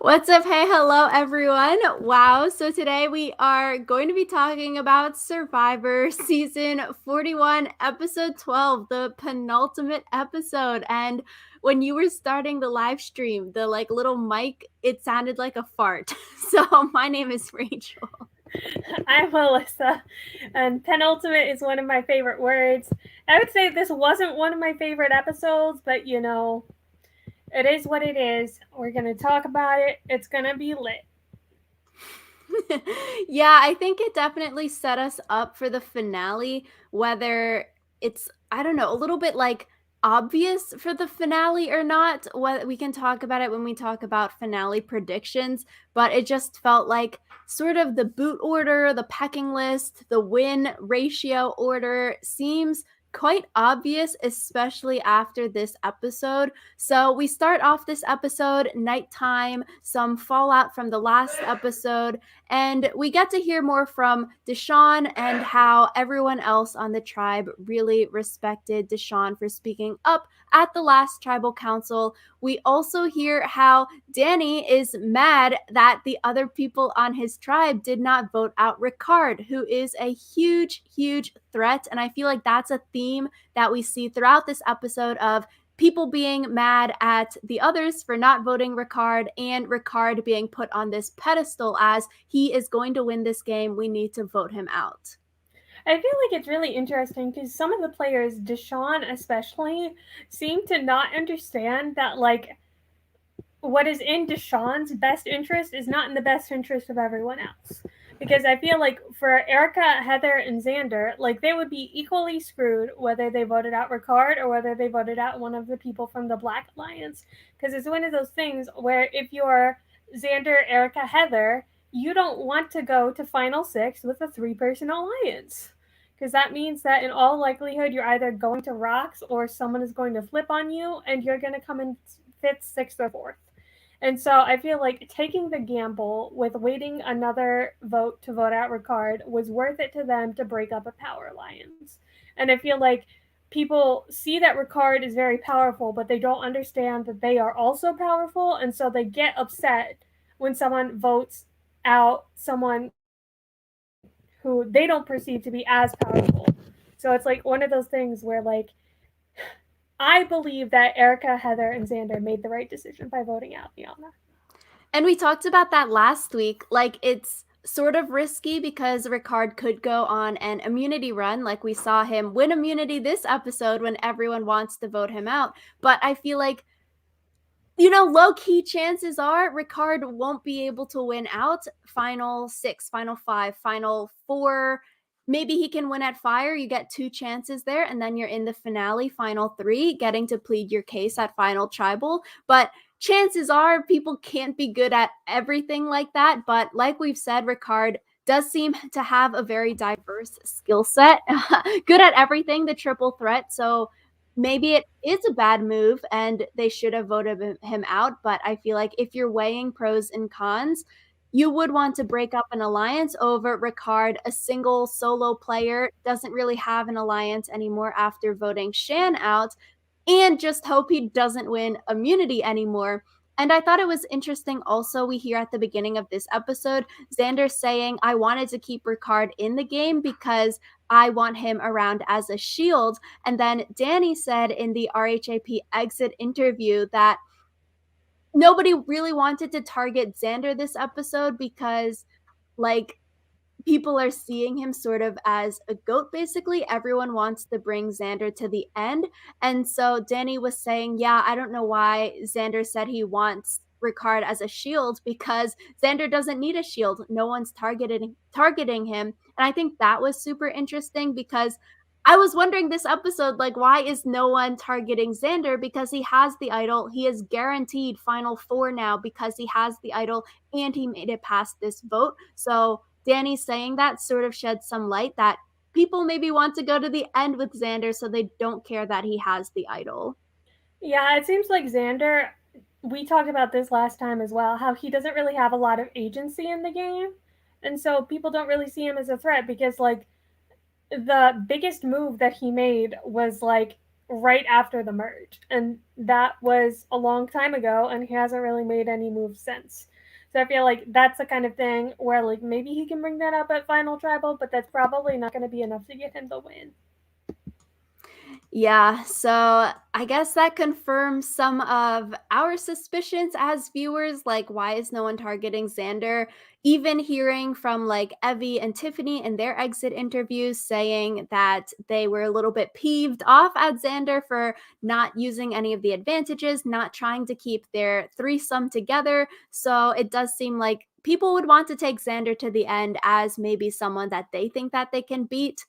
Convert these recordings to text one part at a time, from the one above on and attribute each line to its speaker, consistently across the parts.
Speaker 1: What's up? Hey, hello, everyone. Wow. So today we are going to be talking about Survivor season 41, episode 12, the penultimate episode. And when you were starting the live stream, the little mic, it sounded like a fart. So my name is Rachel.
Speaker 2: I'm Alyssa, and penultimate is one of my favorite words. I would say this wasn't one of my favorite episodes, but it is what it is. We're going to talk about it. It's going to be lit.
Speaker 1: Yeah, I think it definitely set us up for the finale, whether it's, I don't know, a little bit obvious for the finale or not. What we can talk about it when we talk about finale predictions, but it just felt like sort of the boot order, the pecking list, the win ratio order seems quite obvious, especially after this episode. So we start off this episode nighttime, some fallout from the last episode, and we get to hear more from DeShawn and how everyone else on the tribe really respected DeShawn for speaking up at the last tribal council. We also hear how Danny is mad that the other people on his tribe did not vote out Ricard, who is a huge, huge threat. And I feel like that's a theme that we see throughout this episode of people being mad at the others for not voting Ricard, and Ricard being put on this pedestal as he is going to win this game. We need to vote him out.
Speaker 2: I feel like it's really interesting because some of the players, DeShawn especially, seem to not understand that, what is in DeShawn's best interest is not in the best interest of everyone else. Because I feel like for Erica, Heather, and Xander, they would be equally screwed whether they voted out Ricard or whether they voted out one of the people from the Black Alliance. Because it's one of those things where if you're Xander, Erica, Heather, you don't want to go to Final Six with a 3-person alliance. Because that means that in all likelihood, you're either going to rocks or someone is going to flip on you and you're going to come in fifth, sixth, or fourth. And so I feel like taking the gamble with waiting another vote to vote out Ricard was worth it to them to break up a power alliance. And I feel like people see that Ricard is very powerful, but they don't understand that they are also powerful. And so they get upset when someone votes out someone who they don't perceive to be as powerful. So it's like one of those things where, I believe that Erica, Heather, and Xander made the right decision by voting out Liana.
Speaker 1: And we talked about that last week. It's sort of risky because Ricard could go on an immunity run. Like we saw him win immunity this episode when everyone wants to vote him out. But I feel like low key chances are Ricard won't be able to win out final 6, final 5, final 4. Maybe he can win at fire. You get 2 chances there, and then you're in the finale, final 3, getting to plead your case at final tribal. But chances are people can't be good at everything like that. But like we've said, Ricard does seem to have a very diverse skill set, good at everything, the triple threat. So maybe it is a bad move and they should have voted him out. But I feel like if you're weighing pros and cons, you would want to break up an alliance over Ricard, a single solo player, doesn't really have an alliance anymore after voting Shan out, and just hope he doesn't win immunity anymore. And I thought it was interesting also, we hear at the beginning of this episode, Xander saying, I wanted to keep Ricard in the game because I want him around as a shield. And then Danny said in the RHAP exit interview that nobody really wanted to target Xander this episode because, like, people are seeing him sort of as a goat, basically. Everyone wants to bring Xander to the end. And so Danny was saying, yeah, I don't know why Xander said he wants Ricard as a shield because Xander doesn't need a shield. No one's targeting him. And I think that was super interesting because I was wondering this episode, why is no one targeting Xander? Because he has the idol. He is guaranteed final 4 now because he has the idol and he made it past this vote. So Danny saying that sort of sheds some light that people maybe want to go to the end with Xander so they don't care that he has the idol.
Speaker 2: Yeah, it seems like Xander, we talked about this last time as well, how he doesn't really have a lot of agency in the game. And so people don't really see him as a threat because, the biggest move that he made was, right after the merge. And that was a long time ago, and he hasn't really made any moves since. So I feel like that's the kind of thing where like maybe he can bring that up at Final Tribal, but that's probably not going to be enough to get him the win.
Speaker 1: Yeah, so I guess that confirms some of our suspicions as viewers, like why is no one targeting Xander? Even hearing from like Evie and Tiffany in their exit interviews saying that they were a little bit peeved off at Xander for not using any of the advantages, not trying to keep their threesome together. So it does seem like people would want to take Xander to the end as maybe someone that they think that they can beat.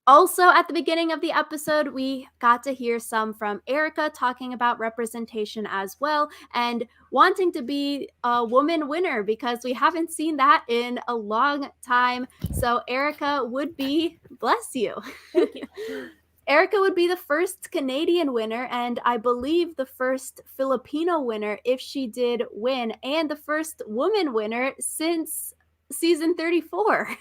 Speaker 1: Also, at the beginning of the episode, we got to hear some from Erica talking about representation as well and wanting to be a woman winner because we haven't seen that in a long time. So, Erica would be, bless you.
Speaker 2: Thank you.
Speaker 1: Erica would be the first Canadian winner and I believe the first Filipino winner if she did win, and the first woman winner since season 34.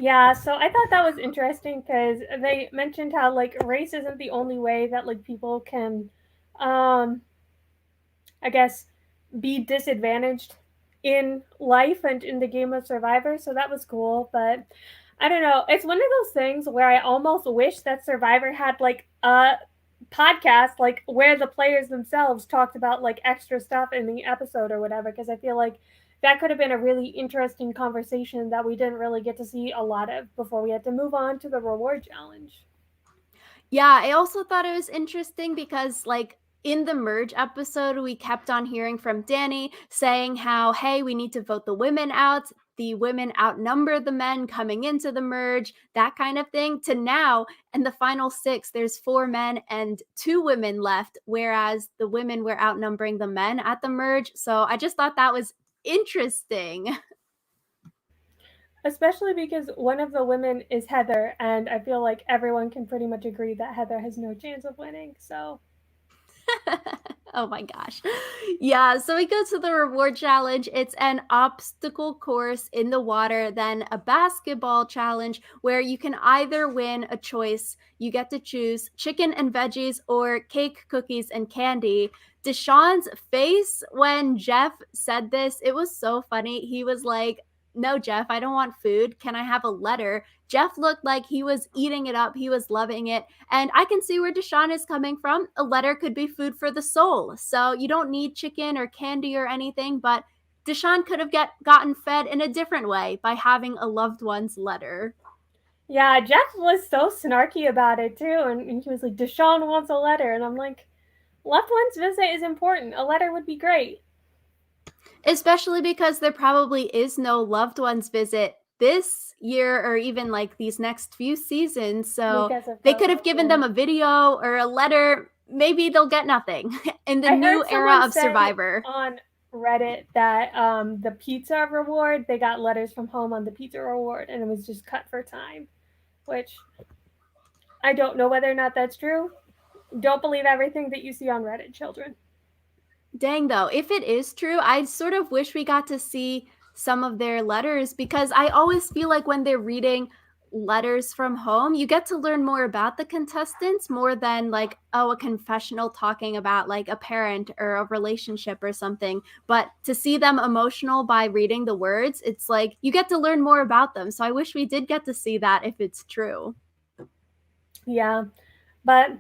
Speaker 2: Yeah, so I thought that was interesting because they mentioned how like race isn't the only way that like people can, um, I guess, be disadvantaged in life and in the game of Survivor. So that was cool, but I don't know. It's one of those things where I almost wish that Survivor had like a podcast like where the players themselves talked about like extra stuff in the episode or whatever, because I feel like that could have been a really interesting conversation that we didn't really get to see a lot of before we had to move on to the reward challenge.
Speaker 1: Yeah, I also thought it was interesting because, like, in the merge episode, we kept on hearing from Danny saying how, hey, we need to vote the women out. The women outnumber the men coming into the merge, that kind of thing. To now, in the final six, there's 4 men and 2 women left, whereas the women were outnumbering the men at the merge. So I just thought that was interesting.
Speaker 2: Especially because one of the women is Heather, and I feel like everyone can pretty much agree that Heather has no chance of winning. So
Speaker 1: Oh my gosh. Yeah, so we go to the reward challenge. It's an obstacle course in the water, then a basketball challenge where you can either win a choice. You get to choose chicken and veggies or cake, cookies, and candy. DeShawn's face when Jeff said this, it was so funny. He was like, no, Jeff, I don't want food. Can I have a letter? Jeff looked like he was eating it up. He was loving it. And I can see where DeShawn is coming from. A letter could be food for the soul. So you don't need chicken or candy or anything, but DeShawn could have gotten fed in a different way by having a loved one's letter.
Speaker 2: yeah, Jeff was so snarky about it too, and he was like, "Deshaun wants a letter," and I'm like, "Loved one's visit is important. A letter would be great."
Speaker 1: Especially because there probably is no loved one's visit this year or even like these next few seasons. So
Speaker 2: Because of
Speaker 1: they could have
Speaker 2: COVID,
Speaker 1: given
Speaker 2: yeah.
Speaker 1: them a video or a letter. Maybe they'll get nothing in the
Speaker 2: I
Speaker 1: new
Speaker 2: heard
Speaker 1: era
Speaker 2: someone
Speaker 1: of
Speaker 2: say
Speaker 1: Survivor.
Speaker 2: on Reddit that the pizza reward, they got letters from home on the pizza reward, and it was just cut for time, which I don't know whether or not that's true. Don't believe everything that you see on Reddit, children.
Speaker 1: Dang, though, if it is true, I sort of wish we got to see some of their letters because I always feel like when they're reading letters from home, you get to learn more about the contestants more than like, oh, a confessional talking about like a parent or a relationship or something. But to see them emotional by reading the words, it's like you get to learn more about them. So I wish we did get to see that if it's true.
Speaker 2: Yeah, but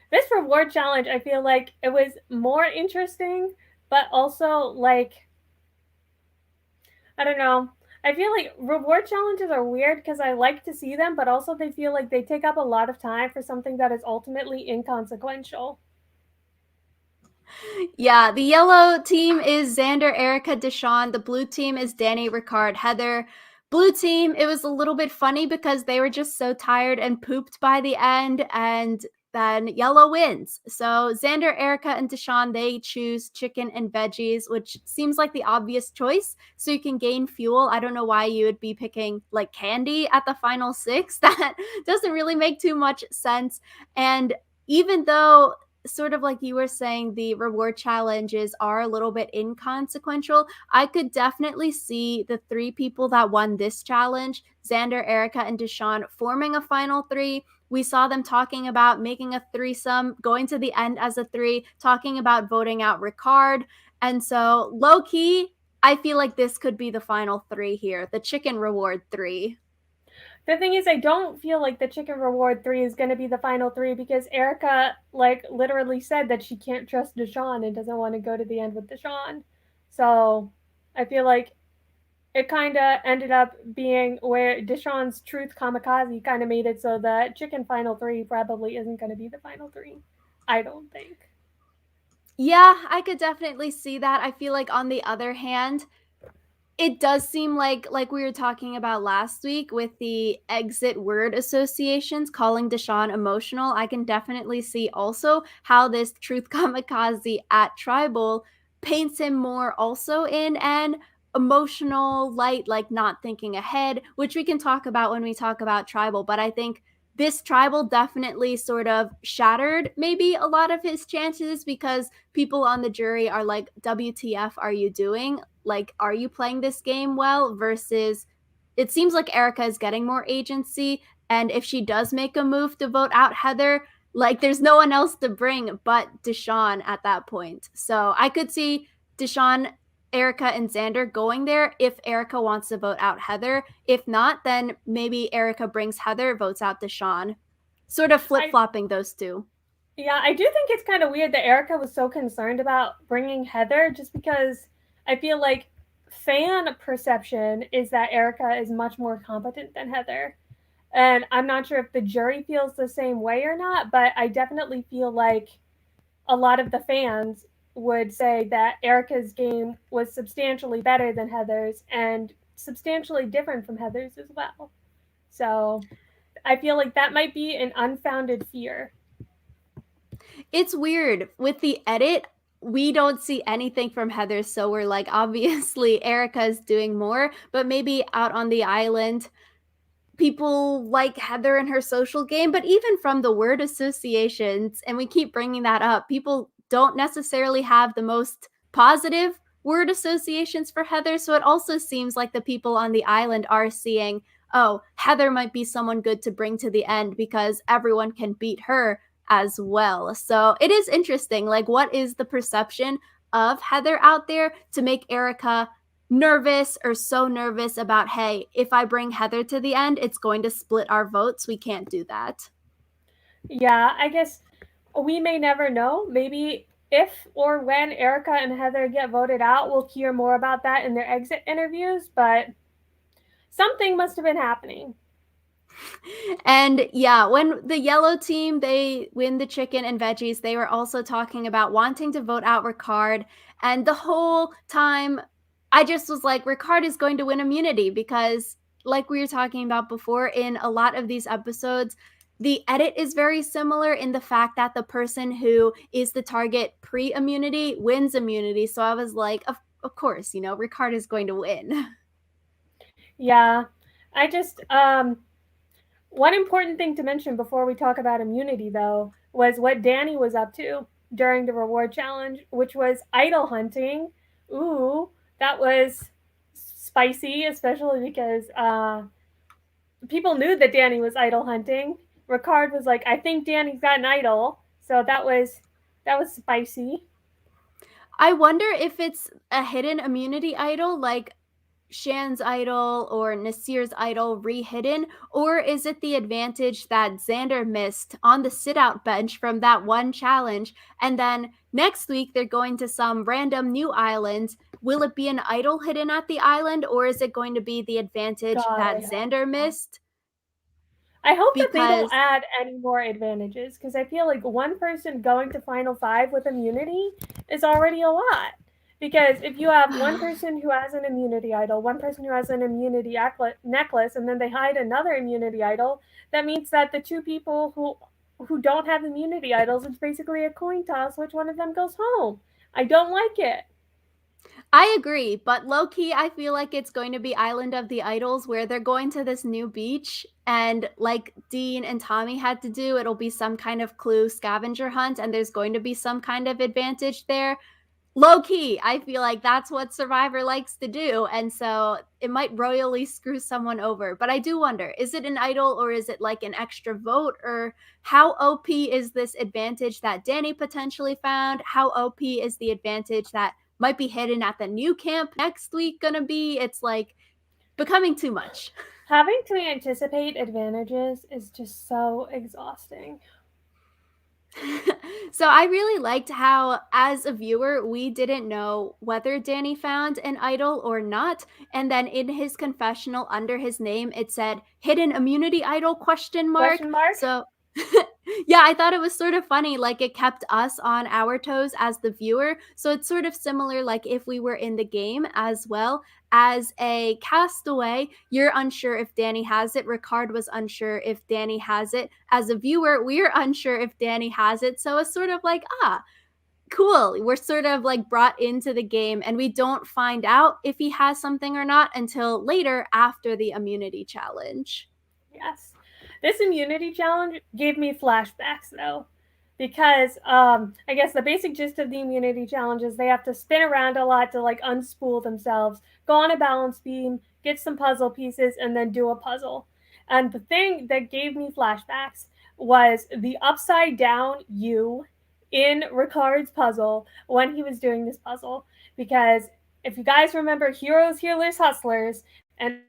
Speaker 2: this reward challenge, I feel like it was more interesting, but also like I don't know. I feel like reward challenges are weird because I like to see them, but also they feel like they take up a lot of time for something that is ultimately inconsequential.
Speaker 1: Yeah, the yellow team is Xander, Erica, DeShawn. The blue team is Danny, Ricard, Heather. Blue team, it was a little bit funny because they were just so tired and pooped by the end, and then yellow wins. So Xander, Erica, and DeShawn, they choose chicken and veggies, which seems like the obvious choice. So you can gain fuel. I don't know why you would be picking like candy at the final six. That doesn't really make too much sense. And even though sort of like you were saying, the reward challenges are a little bit inconsequential. I could definitely see the 3 people that won this challenge, Xander, Erica, and DeShawn, forming a final 3, We saw them talking about making a threesome, going to the end as a 3, talking about voting out Ricard. And so, low key, I feel like this could be the final 3 here, the chicken reward 3.
Speaker 2: The thing is, I don't feel like the chicken reward 3 is going to be the final 3 because Erica, like, literally said that she can't trust DeShawn and doesn't want to go to the end with DeShawn. So I feel like it kind of ended up being where DeShawn's truth kamikaze kind of made it so that chicken final 3 probably isn't going to be the final 3. I don't think.
Speaker 1: Yeah, I could definitely see that. I feel like on the other hand, it does seem like we were talking about last week with the exit word associations calling DeShawn emotional. I can definitely see also how this truth kamikaze at Tribal paints him more also in an emotional light, like not thinking ahead, which we can talk about when we talk about Tribal. But I think this Tribal definitely sort of shattered maybe a lot of his chances because people on the jury are like, WTF are you doing? Like, are you playing this game well? Versus it seems like Erica is getting more agency. And if she does make a move to vote out Heather, like there's no one else to bring but DeShawn at that point. So I could see DeShawn, Erica, and Xander going there if Erica wants to vote out Heather. If not, then maybe Erica brings Heather, votes out DeShawn. Sort of flip flopping those two.
Speaker 2: Yeah, I do think it's kind of weird that Erica was so concerned about bringing Heather just because I feel like fan perception is that Erica is much more competent than Heather. And I'm not sure if the jury feels the same way or not, but I definitely feel like a lot of the fans would say that Erica's game was substantially better than Heather's and substantially different from Heather's as well. So I feel like that might be an unfounded fear.
Speaker 1: It's weird. With the edit, we don't see anything from Heather, so we're like, obviously, Erica's doing more, but maybe out on the island, people like Heather and her social game, but even from the word associations, and we keep bringing that up, people don't necessarily have the most positive word associations for Heather. So it also seems like the people on the island are seeing, oh, Heather might be someone good to bring to the end because everyone can beat her as well. So it is interesting. Like, what is the perception of Heather out there to make Erica nervous or so nervous about, hey, if I bring Heather to the end, it's going to split our votes. We can't do that.
Speaker 2: Yeah, I guess we may never know. Maybe if or when Erica and Heather get voted out, we'll hear more about that in their exit interviews, but something must have been happening.
Speaker 1: And yeah, when the yellow team they win the chicken and veggies, they were also talking about wanting to vote out Ricard. And the whole time I just was like, Ricard is going to win immunity because, like we were talking about before, in a lot of these episodes, the edit is very similar in the fact that the person who is the target pre-immunity wins immunity. So I was like, of course, Ricard is going to win.
Speaker 2: Yeah. I just one important thing to mention before we talk about immunity though was what Danny was up to during the reward challenge, which was idol hunting. Ooh, that was spicy, especially because people knew that Danny was idol hunting. Ricard was like, "I think Danny's got an idol," so that was spicy.
Speaker 1: I wonder if it's a hidden immunity idol, like Shan's idol or Nasir's idol rehidden, or is it the advantage that Xander missed on the sit out bench from that one challenge? And then next week they're going to some random new island. Will it be an idol hidden at the island, or is it going to be the advantage
Speaker 2: God,
Speaker 1: that
Speaker 2: I hope
Speaker 1: Xander
Speaker 2: not.
Speaker 1: missed?
Speaker 2: I hope that they don't
Speaker 1: Because
Speaker 2: add any more advantages because I feel like one person going to Final Five with immunity is already a lot. Because if you have one person who has an immunity idol, one person who has an immunity necklace, and then they hide another immunity idol, that means that the two people who don't have immunity idols, it's basically a coin toss which one of them goes home. I don't like it.
Speaker 1: I agree, but low key, I feel like it's going to be Island of the Idols where they're going to this new beach. And like Dean and Tommy had to do, it'll be some kind of clue scavenger hunt, and there's going to be some kind of advantage there. Low key, I feel like that's what Survivor likes to do. And so it might royally screw someone over. But I do wonder, is it an idol or is it like an extra vote? Or how OP is this advantage that Danny potentially found? How OP is the advantage that might be hidden at the new camp next week gonna be? It's like becoming too much.
Speaker 2: Having to anticipate advantages is just so exhausting.
Speaker 1: So I really liked how, as a viewer, we didn't know whether Danny found an idol or not. And then in his confessional under his name, it said hidden immunity idol question mark.
Speaker 2: Question mark?
Speaker 1: So yeah, I thought it was sort of funny. Like it kept us on our toes as the viewer. So it's sort of similar, like if we were in the game as well. As a castaway, you're unsure if Danny has it. Ricard was unsure if Danny has it. As a viewer, we're unsure if Danny has it. So it's sort of like, cool. We're sort of like brought into the game and we don't find out if he has something or not until later after the immunity challenge.
Speaker 2: Yes. This immunity challenge gave me flashbacks though. Because I guess the basic gist of the immunity challenge is they have to spin around a lot to like unspool themselves, go on a balance beam, get some puzzle pieces, and then do a puzzle. And the thing that gave me flashbacks was the upside down U in Ricard's puzzle when he was doing this puzzle. Because if you guys remember Heroes, Healers, Hustlers, an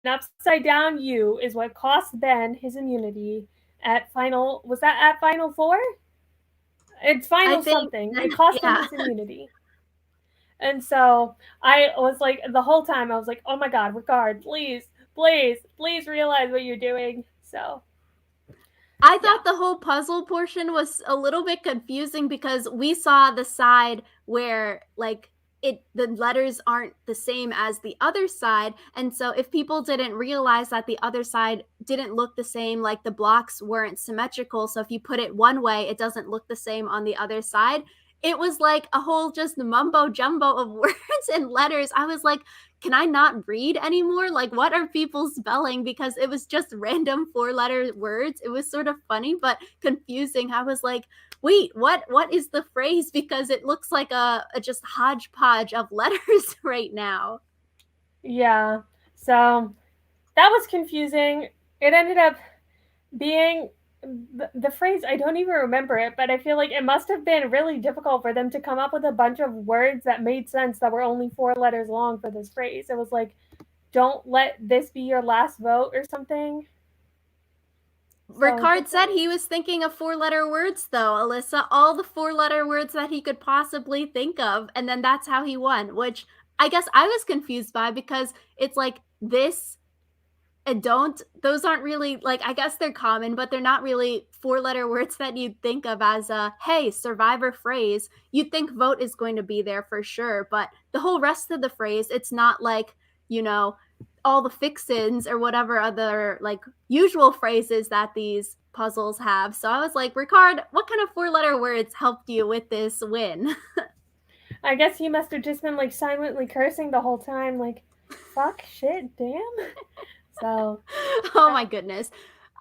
Speaker 2: upside down U is what cost Ben his immunity at final. Was that at final four? It's
Speaker 1: I
Speaker 2: final
Speaker 1: think,
Speaker 2: something. It cost him
Speaker 1: yeah.
Speaker 2: his immunity. And so I was like, the whole time I was like, oh my God, Ricard, please, please, please realize what you're doing. So
Speaker 1: I thought the whole puzzle portion was a little bit confusing because we saw the side where like the letters aren't the same as the other side, and so if people didn't realize that the other side didn't look the same, like the blocks weren't symmetrical, so if you put it one way it doesn't look the same on the other side. It was like a whole just mumbo jumbo of words and letters. I was like, can I not read anymore? Like, what are people spelling? Because it was just random 4-letter words. It was sort of funny, but confusing. I was like, wait, what is the phrase? Because it looks like a just hodgepodge of letters right now.
Speaker 2: yeah, so that was confusing. It ended up being the phrase, I don't even remember it, but I feel like it must have been really difficult for them to come up with a bunch of words that made sense that were only 4 letters long for this phrase. It was like, don't let this be your last vote or something.
Speaker 1: Ricard said he was thinking of 4-letter words, though, Alyssa, all the 4-letter words that he could possibly think of. And then that's how he won, which I guess I was confused by because it's like this and don't, those aren't really like, I guess they're common, but they're not really 4-letter words that you'd think of as a, hey, Survivor phrase. You'd think vote is going to be there for sure. But the whole rest of the phrase, it's not like, all the fixins or whatever other like usual phrases that these puzzles have. So I was like, Ricard, what kind of 4-letter words helped you with this win?
Speaker 2: I guess he must have just been like silently cursing the whole time, like, fuck, shit, damn. So,
Speaker 1: oh my goodness.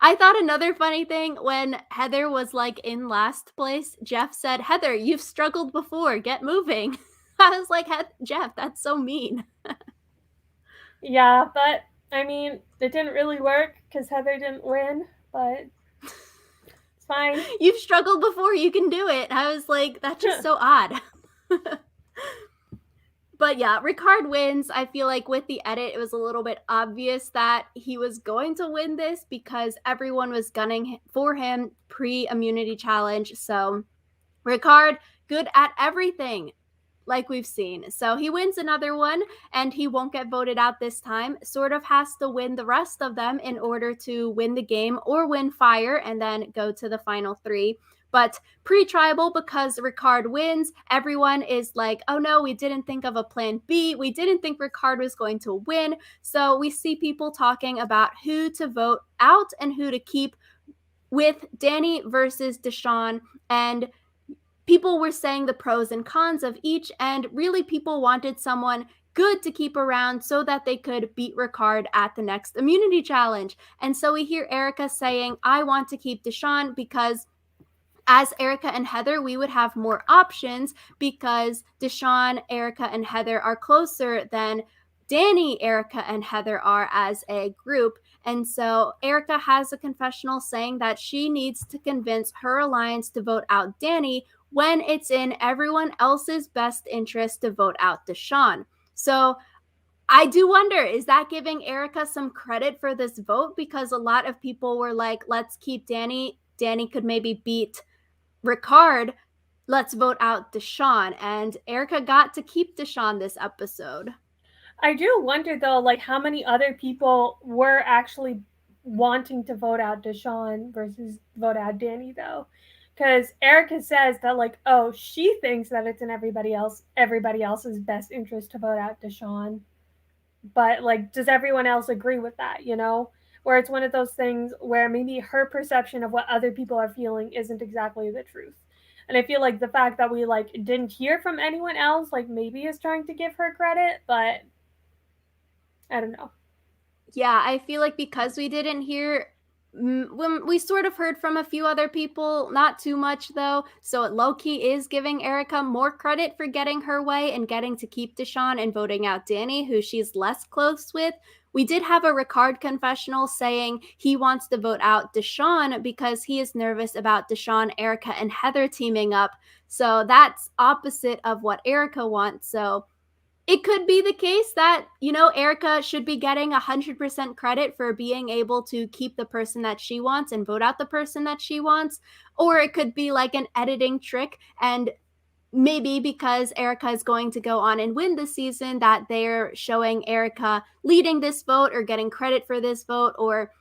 Speaker 1: I thought another funny thing when Heather was like in last place, Jeff said, Heather, you've struggled before, get moving. I was like, Jeff, that's so mean.
Speaker 2: yeah, but I mean, it didn't really work because Heather didn't win, but it's fine.
Speaker 1: You've struggled before, you can do it. I was like, that's just so odd. But yeah, Ricard wins. I feel like with the edit, it was a little bit obvious that he was going to win this because everyone was gunning for him pre-immunity challenge. So Ricard, good at everything, like we've seen. So he wins another one and he won't get voted out this time. Sort of has to win the rest of them in order to win the game or win fire and then go to the final 3. But pre-tribal, because Ricard wins, everyone is like, oh no, we didn't think of a plan B. We didn't think Ricard was going to win. So we see people talking about who to vote out and who to keep with Danny versus DeShawn. And people were saying the pros and cons of each. And really people wanted someone good to keep around so that they could beat Ricard at the next immunity challenge. And so we hear Erica saying, I want to keep DeShawn because as Erica and Heather, we would have more options because DeShawn, Erica, and Heather are closer than Danny, Erica, and Heather are as a group. And so Erica has a confessional saying that she needs to convince her alliance to vote out Danny when it's in everyone else's best interest to vote out DeShawn. So I do wonder, is that giving Erica some credit for this vote? Because a lot of people were like, let's keep Danny. Danny could maybe beat Ricard. Let's vote out DeShawn. And Erica got to keep DeShawn this episode.
Speaker 2: I do wonder though, like how many other people were actually wanting to vote out DeShawn versus vote out Danny though. Because Erica says that like, oh, she thinks that it's in everybody else's best interest to vote out DeShawn. But like, does everyone else agree with that, you know? Where it's one of those things where maybe her perception of what other people are feeling isn't exactly the truth. And I feel like the fact that we like didn't hear from anyone else, like maybe is trying to give her credit, but I don't know.
Speaker 1: Yeah, I feel like because we didn't hear, when we sort of heard from a few other people, not too much though. So low-key is giving Erica more credit for getting her way and getting to keep DeShawn and voting out Danny, who she's less close with. We did have a Ricard confessional saying he wants to vote out DeShawn because he is nervous about DeShawn, Erica, and Heather teaming up. So that's opposite of what Erica wants. So it could be the case that, Erica should be getting 100% credit for being able to keep the person that she wants and vote out the person that she wants. Or it could be like an editing trick, and maybe because Erica is going to go on and win this season, that they're showing Erica leading this vote or getting credit for this vote, or,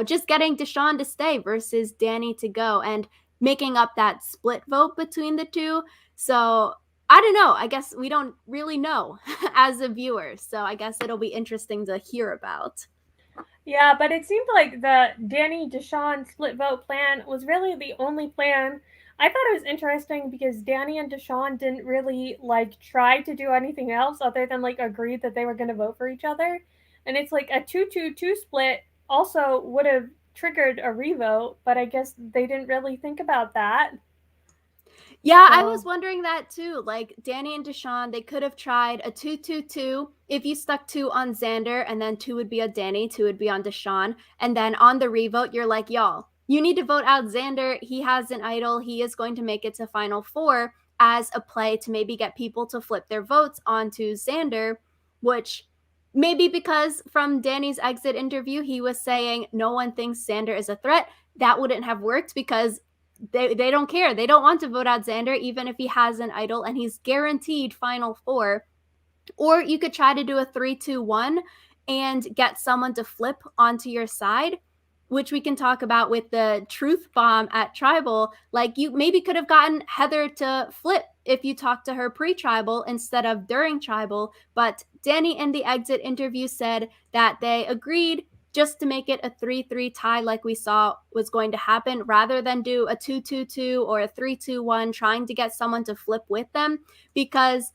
Speaker 1: just getting DeShawn to stay versus Danny to go and making up that split vote between the two. So I don't know. I guess we don't really know as a viewer. So I guess it'll be interesting to hear about.
Speaker 2: Yeah, but it seemed like the Danny DeShawn split vote plan was really the only plan. I thought it was interesting because Danny and DeShawn didn't really like try to do anything else other than like agree that they were going to vote for each other. And it's like a 2-2-2 split also would have triggered a revote, but I guess they didn't really think about that.
Speaker 1: Yeah, I was
Speaker 2: So,
Speaker 1: wondering that too. Like Danny and DeShawn, they could have tried a 2-2-2. If you stuck 2 on Xander and then 2 would be on Danny, 2 would be on DeShawn. And then on the revote, you're like, y'all, you need to vote out Xander. He has an idol. He is going to make it to Final Four as a play to maybe get people to flip their votes onto Xander, which maybe because from Danny's exit interview, he was saying no one thinks Xander is a threat. That wouldn't have worked because they don't care. They don't want to vote out Xander, even if he has an idol and he's guaranteed Final Four. Or you could try to do a 3-2-1 and get someone to flip onto your side, which we can talk about with the truth bomb at Tribal. Like you maybe could have gotten Heather to flip if you talked to her pre-Tribal instead of during Tribal. But Danny in the exit interview said that they agreed just to make it a 3-3 tie like we saw was going to happen, rather than do a 2-2-2 or a 3-2-1 trying to get someone to flip with them, because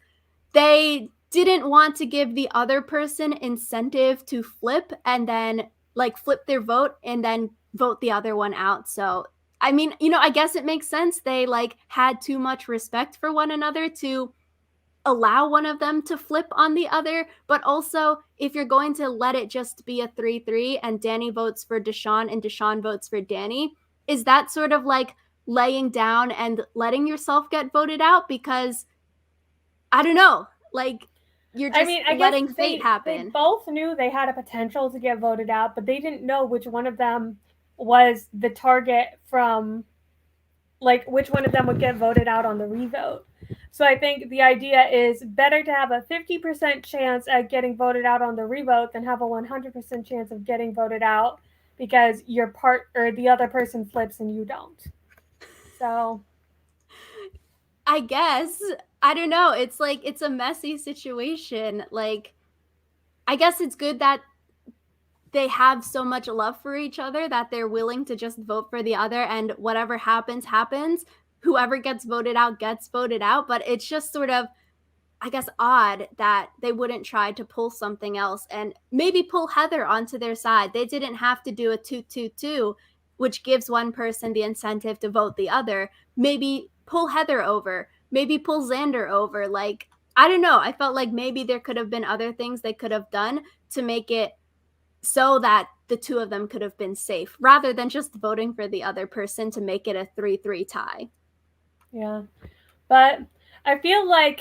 Speaker 1: they didn't want to give the other person incentive to flip and then like flip their vote and then vote the other one out. So I mean, I guess it makes sense. They like had too much respect for one another to allow one of them to flip on the other. But also, if you're going to let it just be a 3-3 and Danny votes for DeShawn and DeShawn votes for Danny, is that sort of like laying down and letting yourself get voted out? Because I don't know, like you're
Speaker 2: I
Speaker 1: just
Speaker 2: mean, I guess
Speaker 1: letting fate
Speaker 2: they
Speaker 1: happen.
Speaker 2: both knew they had a potential to get voted out, but they didn't know which one of them was the target from like which one of them would get voted out on the revote. So I think the idea is better to have a 50% chance at getting voted out on the revote than have a 100% chance of getting voted out because your part or the other person flips and you don't. So,
Speaker 1: I guess. I don't know. It's like it's a messy situation. Like I guess it's good that they have so much love for each other that they're willing to just vote for the other, and whatever happens happens. Whoever gets voted out gets voted out, but it's just sort of, I guess, odd that they wouldn't try to pull something else and maybe pull Heather onto their side. They didn't have to do a 2-2-2 which gives one person the incentive to vote the other, maybe pull Heather over, maybe pull Xander over. Like, I don't know. I felt like maybe there could have been other things they could have done to make it so that the two of them could have been safe rather than just voting for the other person to make it a 3-3 tie.
Speaker 2: Yeah. But I feel like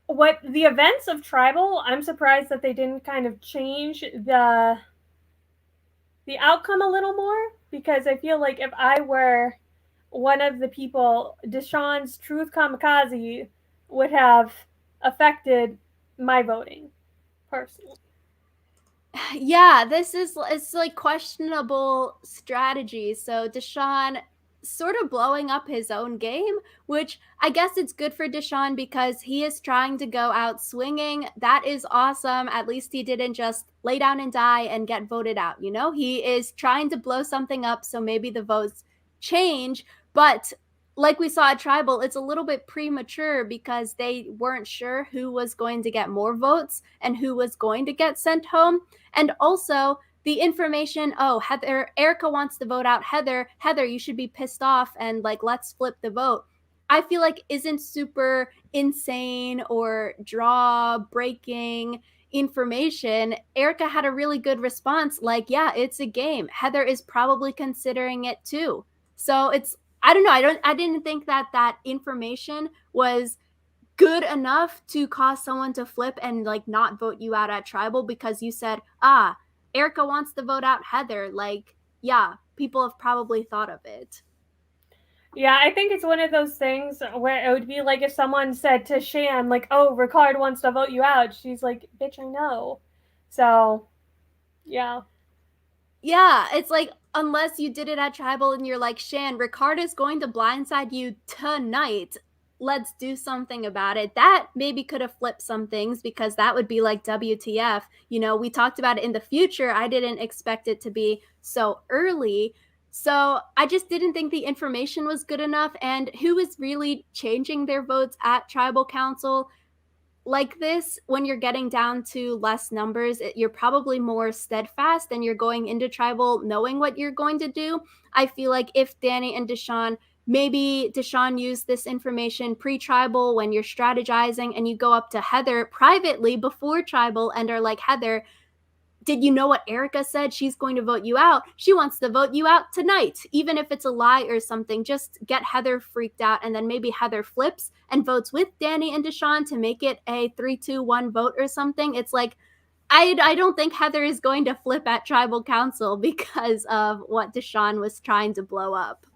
Speaker 2: what the events of Tribal, I'm surprised that they didn't kind of change the outcome a little more, because I feel like if I were one of the people, DeShawn's Truth Kamikaze would have affected my voting personally.
Speaker 1: Yeah, it's like questionable strategy. So DeShawn sort of blowing up his own game, which I guess it's good for DeShawn because he is trying to go out swinging. That is awesome. At least he didn't just lay down and die and get voted out. You know, he is trying to blow something up, so maybe the votes change. But like we saw at Tribal, it's a little bit premature because they weren't sure who was going to get more votes and who was going to get sent home. And also, the information, oh, Heather, Erica wants to vote out Heather. Heather, you should be pissed off and like, let's flip the vote. I feel like isn't super insane or draw breaking information. Erica had a really good response like, yeah, it's a game. Heather is probably considering it too. So it's, I don't know. I didn't think that information was good enough to cause someone to flip and like not vote you out at Tribal because you said, Erica wants to vote out Heather. Like, yeah, people have probably thought of it.
Speaker 2: Yeah, I think it's one of those things where it would be like if someone said to Shan, like, oh, Ricard wants to vote you out. She's like, bitch, I know. So, yeah.
Speaker 1: Yeah, it's like unless you did it at Tribal and you're like, Shan, Ricard is going to blindside you tonight. Let's do something about it. That maybe could have flipped some things because that would be like WTF. You know, we talked about it in the future. I didn't expect it to be so early. So I just didn't think the information was good enough. And who is really changing their votes at Tribal Council? Like this, when you're getting down to less numbers, you're probably more steadfast and you're going into Tribal knowing what you're going to do. I feel like if Danny and DeShawn, maybe DeShawn used this information pre-Tribal when you're strategizing and you go up to Heather privately before Tribal and are like, Heather, did you know what Erica said? She's going to vote you out. She wants to vote you out tonight, even if it's a lie or something. Just get Heather freaked out, and then maybe Heather flips and votes with Danny and DeShawn to make it a 3-2-1 vote or something. It's like, I don't think Heather is going to flip at Tribal Council because of what DeShawn was trying to blow up.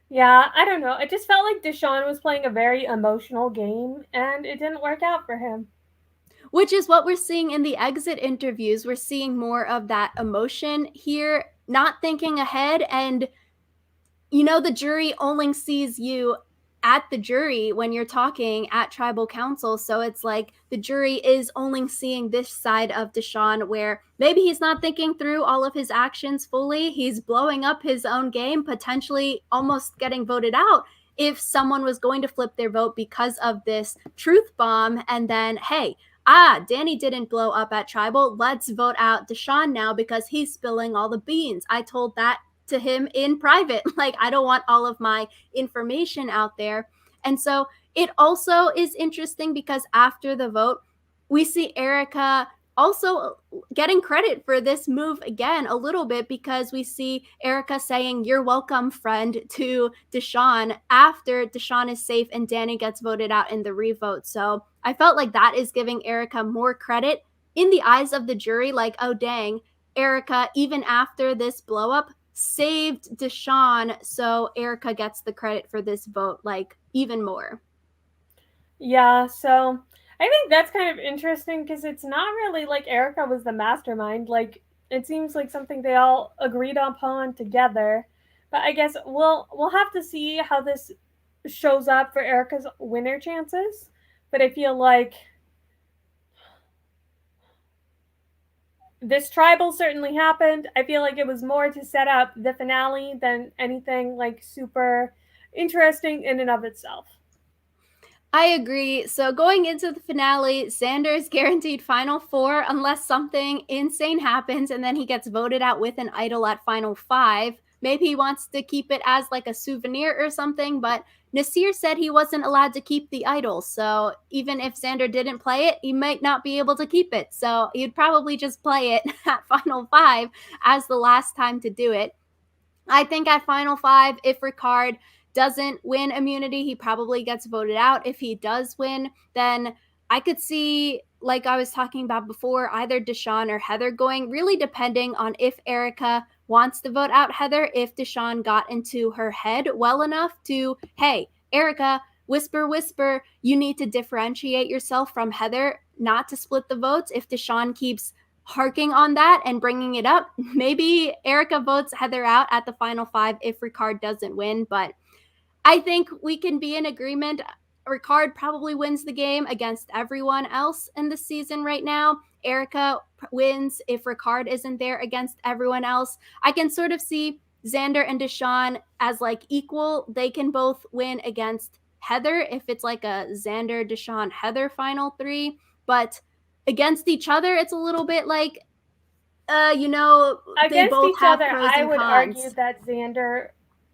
Speaker 2: Yeah, I don't know. It just felt like DeShawn was playing a very emotional game, and it didn't work out for him.
Speaker 1: Which is what we're seeing in the exit interviews. We're seeing more of that emotion here, not thinking ahead. And, you know, the jury only sees you at the jury when you're talking at Tribal Council. So it's like the jury is only seeing this side of DeShawn where maybe he's not thinking through all of his actions fully. He's blowing up his own game, potentially almost getting voted out if someone was going to flip their vote because of this truth bomb. And then, hey, Danny didn't blow up at Tribal. Let's vote out DeShawn now because he's spilling all the beans. I told that to him in private. Like, I don't want all of my information out there. And so it also is interesting because after the vote, we see Erica also getting credit for this move again a little bit because we see Erica saying, "You're welcome, friend," to DeShawn after DeShawn is safe and Danny gets voted out in the revote. So I felt like that is giving Erica more credit in the eyes of the jury. Like, oh, dang, Erica, even after this blow up, saved DeShawn. So Erica gets the credit for this vote, like, even more.
Speaker 2: Yeah, so I think that's kind of interesting because it's not really like Erica was the mastermind. Like, it seems like something they all agreed upon together. But I guess we'll have to see how this shows up for Erica's winner chances. But I feel like this Tribal certainly happened. I feel like it was more to set up the finale than anything like super interesting in and of itself.
Speaker 1: I agree. So going into the finale, Xander's guaranteed Final Four unless something insane happens and then he gets voted out with an idol at Final Five. maybe he wants to keep it as like a souvenir or something. But Nasir said he wasn't allowed to keep the idol. So even if Xander didn't play it, he might not be able to keep it. So he'd probably just play it at Final Five as the last time to do it. I think at Final Five, if Ricard doesn't win immunity, he probably gets voted out. If he does win, then I could see, like I was talking about before, either DeShawn or Heather going, really depending on if Erica wants to vote out Heather, if DeShawn got into her head well enough to, hey, Erica, whisper, whisper, you need to differentiate yourself from Heather, not to split the votes. If DeShawn keeps harking on that and bringing it up, maybe Erica votes Heather out at the Final Five if Ricard doesn't win. But I think we can be in agreement. Ricard probably wins the game against everyone else in the season right now. Erica wins if Ricard isn't there against everyone else. I can sort of see Xander and DeShawn as like equal. They can both win against Heather if it's like a Xander, DeShawn, Heather final three. But against each other, it's a little bit like, they
Speaker 2: Against
Speaker 1: both
Speaker 2: each
Speaker 1: have
Speaker 2: other,
Speaker 1: pros
Speaker 2: I
Speaker 1: and
Speaker 2: would argue
Speaker 1: cons.
Speaker 2: that Xander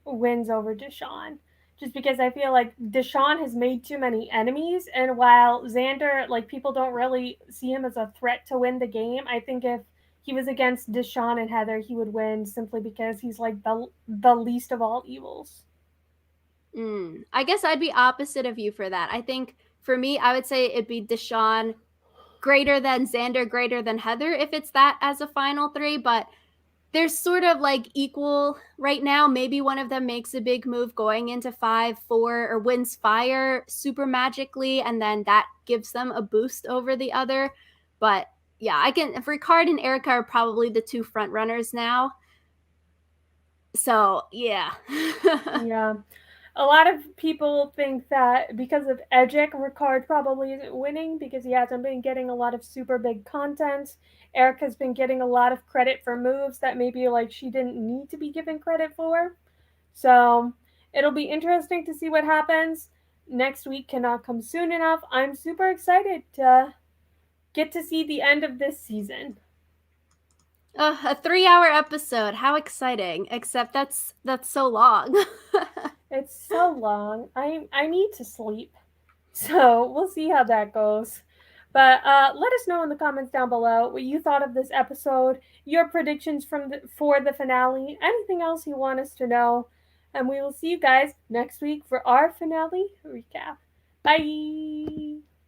Speaker 2: wins over DeShawn. Just because I feel like DeShawn has made too many enemies, and while Xander, like, people don't really see him as a threat to win the game, I think if he was against DeShawn and Heather, he would win simply because he's like the least of all evils.
Speaker 1: I guess I'd be opposite of you for that. I think for me, I would say it'd be DeShawn greater than Xander, greater than Heather if it's that as a final three. But they're sort of like equal right now. Maybe one of them makes a big move going into 5-4 or wins fire super magically, and then that gives them a boost over the other. But yeah, I can. Ricard and Erica are probably the two front runners now. So yeah.
Speaker 2: Yeah. A lot of people think that because of Edgic, Ricard probably isn't winning because he hasn't been getting a lot of super big content. Erica's been getting a lot of credit for moves that maybe like she didn't need to be given credit for. So it'll be interesting to see what happens. Next week cannot come soon enough. I'm super excited to get to see the end of this season.
Speaker 1: A 3-hour episode. How exciting. Except that's so long.
Speaker 2: It's so long. I need to sleep. So we'll see how that goes. But let us know in the comments down below what you thought of this episode, your predictions for the finale, anything else you want us to know. And we will see you guys next week for our finale recap. Bye!